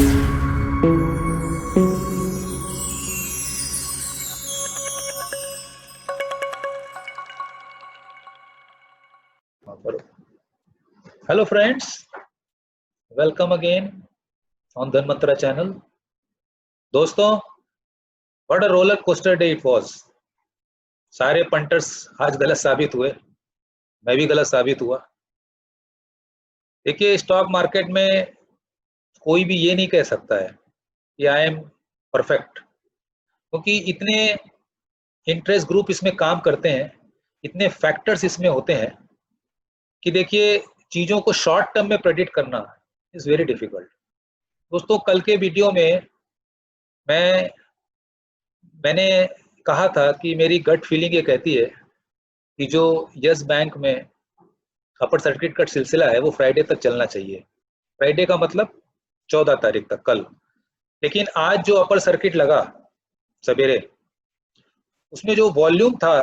Hello friends, welcome again on Dhanmatra channel. दोस्तों, what a roller coaster day it was. सारे punters आज गलत साबित हुए, मैं भी गलत साबित हुआ। देखिए, स्टॉक मार्केट में कोई भी ये नहीं कह सकता है कि आई एम परफेक्ट, क्योंकि इतने इंटरेस्ट ग्रुप इसमें काम करते हैं, इतने फैक्टर्स इसमें होते हैं कि देखिए चीज़ों को शॉर्ट टर्म में प्रेडिक्ट करना इज़ वेरी डिफिकल्ट। दोस्तों, कल के वीडियो में मैंने कहा था कि मेरी गट फीलिंग ये कहती है कि जो यस बैंक में अपर सर्किट का सिलसिला है वो फ्राइडे तक चलना चाहिए। फ्राइडे का मतलब 14 तारीख तक, कल। लेकिन आज जो अपर सर्किट लगा सवेरे, उसमें जो वॉल्यूम था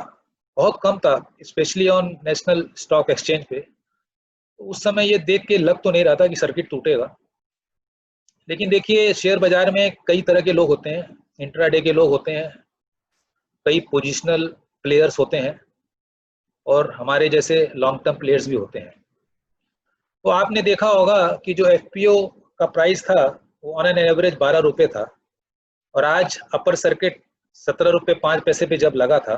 बहुत कम था, specially on national stock exchange पे। तो उस समय ये देख के लग तो नहीं रहा था कि सर्किट टूटेगा। लेकिन देखिए, शेयर बाजार में कई तरह के लोग होते हैं, इंट्राडे के लोग होते हैं, कई पोजिशनल प्लेयर्स होते हैं और हमारे जैसे लॉन्ग टर्म प्लेयर्स भी होते हैं। तो आपने देखा होगा कि जो एफपीओ का प्राइस था वो ऑन एन एवरेज 12 रुपये था, और आज अपर सर्किट 17 रुपये 5 पैसे पे जब लगा था,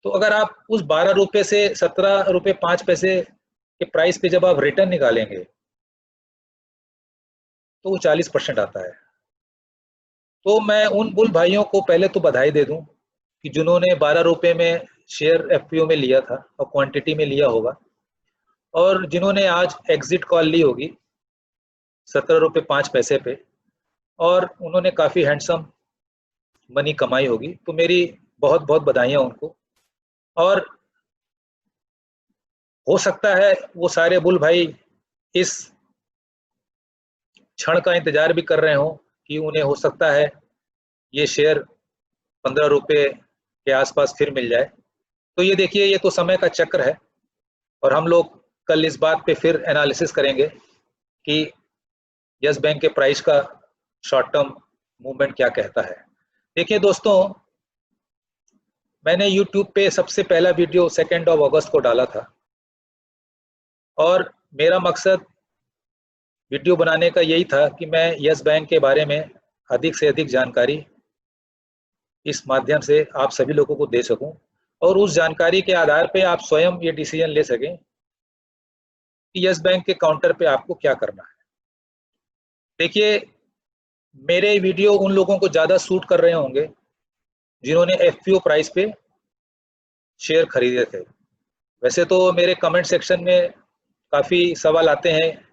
तो अगर आप उस 12 रुपये से 17 रुपये 5 पैसे के प्राइस पे जब आप रिटर्न निकालेंगे तो वो 40% आता है। तो मैं उन बुल भाइयों को पहले तो बधाई दे दूं कि जिन्होंने 12 रुपये में शेयर एफपीओ में लिया था और क्वांटिटी में लिया होगा, और जिन्होंने आज एग्जिट कॉल ली होगी 17 रुपये 5 पैसे पे, और उन्होंने काफ़ी हैंडसम मनी कमाई होगी। तो मेरी बहुत बहुत बधाइयाँ उनको। और हो सकता है वो सारे बुल भाई इस क्षण का इंतजार भी कर रहे हो कि उन्हें हो सकता है ये शेयर 15 रुपये के आसपास फिर मिल जाए। तो ये देखिए, ये तो समय का चक्र है, और हम लोग कल इस बात पे फिर एनालिसिस करेंगे कि यस बैंक के प्राइस का शॉर्ट टर्म मूवमेंट क्या कहता है। देखिए दोस्तों, मैंने यूट्यूब पे सबसे पहला वीडियो 2 अगस्त को डाला था, और मेरा मकसद वीडियो बनाने का यही था कि मैं यस बैंक के बारे में अधिक से अधिक जानकारी इस माध्यम से आप सभी लोगों को दे सकूं, और उस जानकारी के आधार पे आप स्वयं ये डिसीजन ले सकें कि यस बैंक के काउंटर पे आपको क्या करना है। देखिए, मेरे वीडियो उन लोगों को ज़्यादा सूट कर रहे होंगे जिन्होंने एफपीओ प्राइस पे शेयर खरीदे थे। वैसे तो मेरे कमेंट सेक्शन में काफ़ी सवाल आते हैं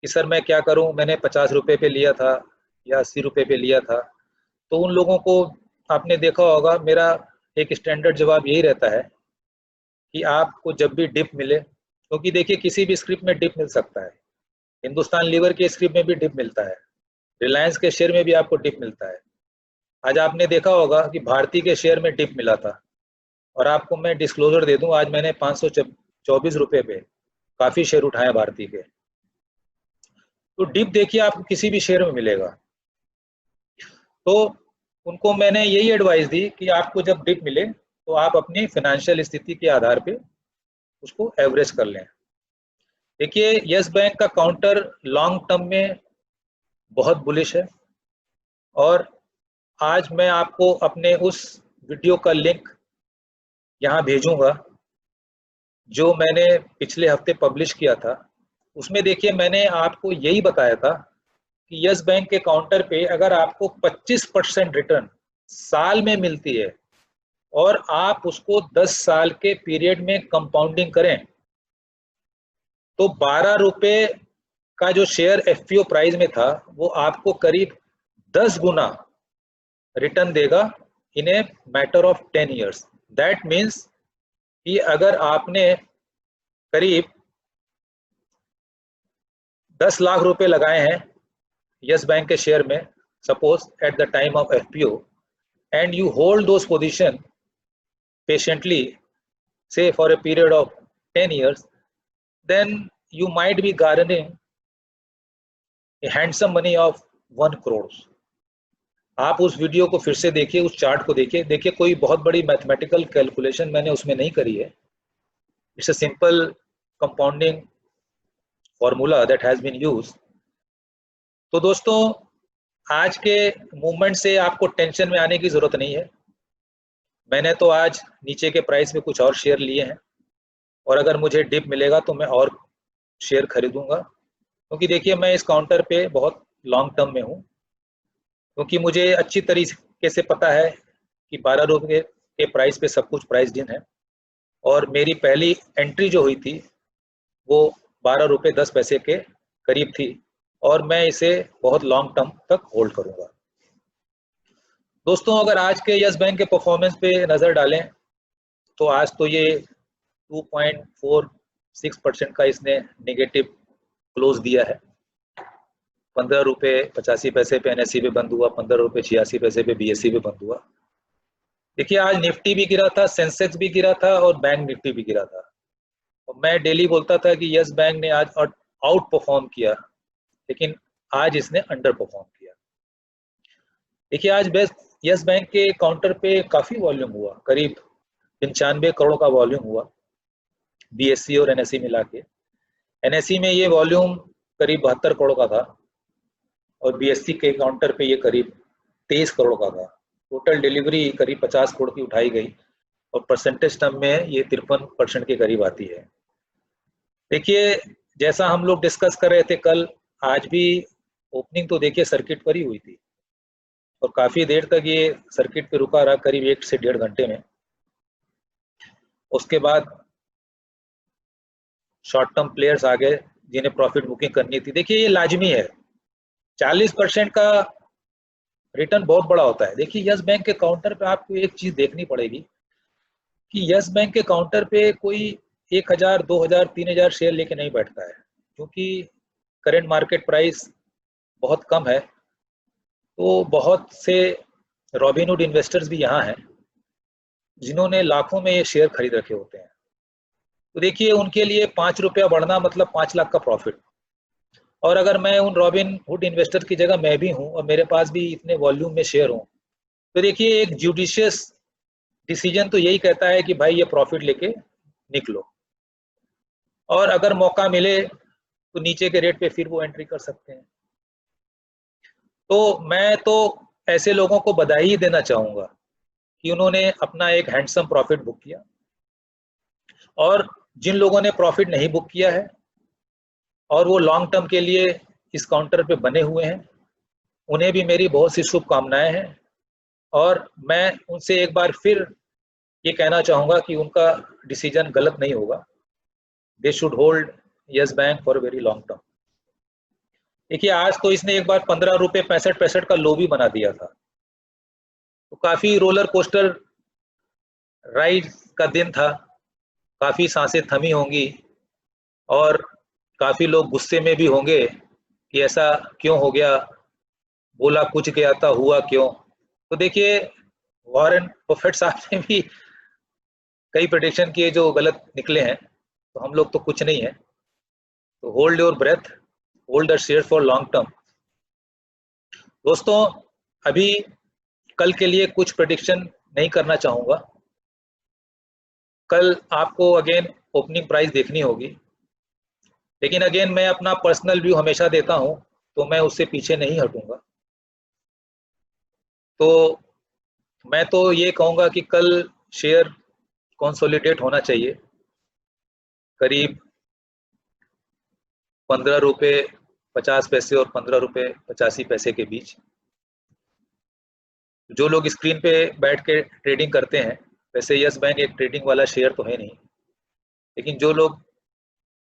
कि सर मैं क्या करूं, मैंने 50 रुपये पे लिया था या 80 रुपये पे लिया था। तो उन लोगों को आपने देखा होगा, मेरा एक स्टैंडर्ड जवाब यही रहता है कि आपको जब भी डिप मिले, क्योंकि देखिए किसी भी स्क्रिप्ट में डिप मिल सकता है, हिंदुस्तान लीवर के स्क्रिप्ट में भी डिप मिलता है, रिलायंस के शेयर में भी आपको डिप मिलता है। आज आपने देखा होगा कि भारती के शेयर में डिप मिला था, और आपको मैं डिस्क्लोजर दे दूं, आज मैंने 524 रुपये पे काफ़ी शेयर उठाए भारती के। तो डिप देखिए आपको किसी भी शेयर में मिलेगा। तो उनको मैंने यही एडवाइस दी कि आपको जब डिप मिले तो आप अपनी फाइनेंशियल स्थिति के आधार पे उसको एवरेज कर लें। देखिए, यस बैंक का काउंटर लॉन्ग टर्म में बहुत बुलिश है, और आज मैं आपको अपने उस वीडियो का लिंक यहाँ भेजूंगा जो मैंने पिछले हफ्ते पब्लिश किया था। उसमें देखिए मैंने आपको यही बताया था कि यस बैंक के काउंटर पे अगर आपको 25% रिटर्न साल में मिलती है, और आप उसको 10 साल के पीरियड में कंपाउंडिंग करें, तो 12 रुपये का जो शेयर एफपीओ प्राइस में था वो आपको करीब 10 गुना रिटर्न देगा in a matter of 10 years. That means कि अगर आपने करीब 10 लाख रुपए लगाए हैं यस बैंक के शेयर में, suppose at the time of FPO, and you hold those position patiently, say for a period of 10 years, then you might be garnering A handsome money of 1 crore. आप उस वीडियो को फिर से देखिए, उस chart को देखिए। देखिए कोई बहुत बड़ी मैथमेटिकल कैलकुलेशन मैंने उसमें नहीं करी है। It's a simple compounding formula that has been used. तो दोस्तों आज के मूवमेंट से आपको टेंशन में आने की जरूरत नहीं है। मैंने तो आज नीचे के प्राइस में कुछ और शेयर लिए हैं, और अगर मुझे डिप मिलेगा तो मैं और शेयर खरीदूंगा, क्योंकि देखिए मैं इस काउंटर पे बहुत लॉन्ग टर्म में हूँ, क्योंकि मुझे अच्छी तरीके से पता है कि 12 रुपये के प्राइस पे सब कुछ प्राइस इन है, और मेरी पहली एंट्री जो हुई थी वो 12 रुपये 10 पैसे के करीब थी, और मैं इसे बहुत लॉन्ग टर्म तक होल्ड करूंगा। दोस्तों अगर आज के यस बैंक के परफॉर्मेंस पे नज़र डालें तो आज तो ये 2.46% का इसने नेगेटिव क्लोज दिया है। 15 रुपये 85 पैसे पे NSE पे बंद हुआ, 15 रुपये 86 पैसे पे BSE पे बंद हुआ। देखिए आज निफ्टी भी गिरा था, सेंसेक्स भी गिरा था, और बैंक निफ्टी भी गिरा था। और मैं डेली बोलता था कि यस बैंक ने आज आउट परफॉर्म किया, लेकिन आज इसने अंडर परफॉर्म किया। देखिए आज यस बैंक के काउंटर पे काफी वॉल्यूम हुआ, करीब 95 करोड़ का वॉल्यूम हुआ BSE और NSE मिला के। NSE में ये वॉल्यूम करीब 72 करोड़ का था, और BSE के काउंटर पे ये करीब 23 करोड़ का था। टोटल डिलीवरी करीब 50 करोड़ की उठाई गई, और परसेंटेज टर्म में ये 53% के करीब आती है। देखिए जैसा हम लोग डिस्कस कर रहे थे कल, आज भी ओपनिंग तो देखिए सर्किट पर ही हुई थी, और काफी देर तक ये सर्किट पे रुका रहा, करीब 1 से 1.5 घंटे में। उसके बाद शॉर्ट टर्म प्लेयर्स आ गए जिन्हें प्रॉफिट बुकिंग करनी थी। देखिए ये लाजमी है, 40% का रिटर्न बहुत बड़ा होता है। देखिए यस बैंक के काउंटर पे आपको एक चीज देखनी पड़ेगी कि यस बैंक के काउंटर पे कोई 1000, 2000, 3000 शेयर लेके नहीं बैठता है, क्योंकि करंट मार्केट प्राइस बहुत कम है। तो बहुत से रॉबिनहुड इन्वेस्टर्स भी यहाँ हैं जिन्होंने लाखों में ये शेयर खरीद रखे होते हैं। तो देखिए उनके लिए 5 रुपया बढ़ना मतलब 5 लाख का प्रॉफिट। और अगर मैं उन रॉबिनहुड इन्वेस्टर की जगह मैं भी हूँ और मेरे पास भी इतने वॉल्यूम में शेयर हूँ, तो देखिए एक जुडिशियस डिसीजन तो यही कहता है कि भाई ये प्रॉफिट लेके निकलो, और अगर मौका मिले तो नीचे के रेट पे फिर वो एंट्री कर सकते हैं। तो मैं तो ऐसे लोगों को बधाई देना चाहूंगा कि उन्होंने अपना एक हैंडसम प्रॉफिट बुक किया, और जिन लोगों ने प्रॉफिट नहीं बुक किया है और वो लॉन्ग टर्म के लिए इस काउंटर पे बने हुए हैं, उन्हें भी मेरी बहुत सी शुभकामनाएं हैं। और मैं उनसे एक बार फिर ये कहना चाहूंगा कि उनका डिसीजन गलत नहीं होगा। They should hold yes bank for very long term. देखिए आज तो इसने एक बार 15 रुपये 65 का लो भी बना दिया था, तो काफी रोलर कोस्टर राइड का दिन था, काफी सांसें थमी होंगी, और काफी लोग गुस्से में भी होंगे कि ऐसा क्यों हो गया, बोला कुछ गया था हुआ क्यों। तो देखिए वॉरेन बफेट साहब ने भी कई प्रेडिक्शन किए जो गलत निकले हैं, तो हम लोग तो कुछ नहीं है। तो hold your breath, hold the share for long term. दोस्तों अभी कल के लिए कुछ प्रेडिक्शन नहीं करना चाहूंगा, कल आपको अगेन ओपनिंग प्राइस देखनी होगी, लेकिन अगेन मैं अपना पर्सनल व्यू हमेशा देता हूं, तो मैं उससे पीछे नहीं हटूंगा। तो मैं तो ये कहूंगा कि कल शेयर कंसोलिडेट होना चाहिए करीब 15 रुपये 50 पैसे और 15 रुपये 85 पैसे के बीच। जो लोग स्क्रीन पे बैठ के ट्रेडिंग करते हैं, वैसे यस बैंक एक ट्रेडिंग वाला शेयर तो है नहीं, लेकिन जो लोग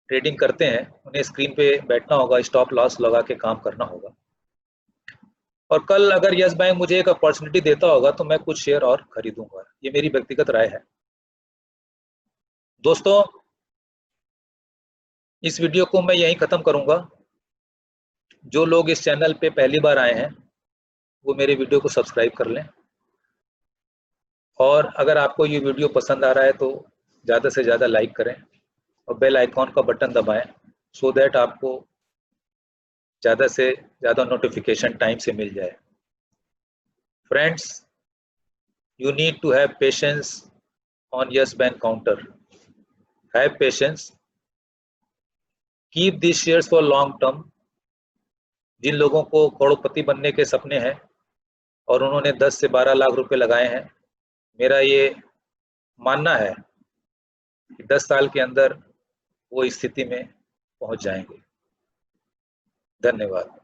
ट्रेडिंग करते हैं उन्हें स्क्रीन पे बैठना होगा, स्टॉप लॉस लगा के काम करना होगा। और कल अगर यस बैंक मुझे एक अपॉर्चुनिटी देता होगा तो मैं कुछ शेयर और खरीदूंगा, ये मेरी व्यक्तिगत राय है। दोस्तों इस वीडियो को मैं यहीं ख़त्म करूंगा। जो लोग इस चैनल पे पहली बार आए हैं वो मेरे वीडियो को सब्सक्राइब कर लें, और अगर आपको ये वीडियो पसंद आ रहा है तो ज़्यादा से ज़्यादा लाइक करें और बेल आइकॉन का बटन दबाएं, सो दैट आपको ज़्यादा से ज़्यादा नोटिफिकेशन टाइम से मिल जाए। Friends, you need to have patience on Yes Bank counter. Have patience. Keep these shares for long term. जिन लोगों को करोड़पति बनने के सपने हैं और उन्होंने 10 से 12 लाख रुपए लगाए हैं, मेरा ये मानना है कि 10 साल के अंदर वो इस स्थिति में पहुंच जाएंगे। धन्यवाद।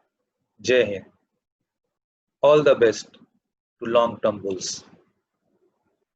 जय Hind. All the best to long term bulls.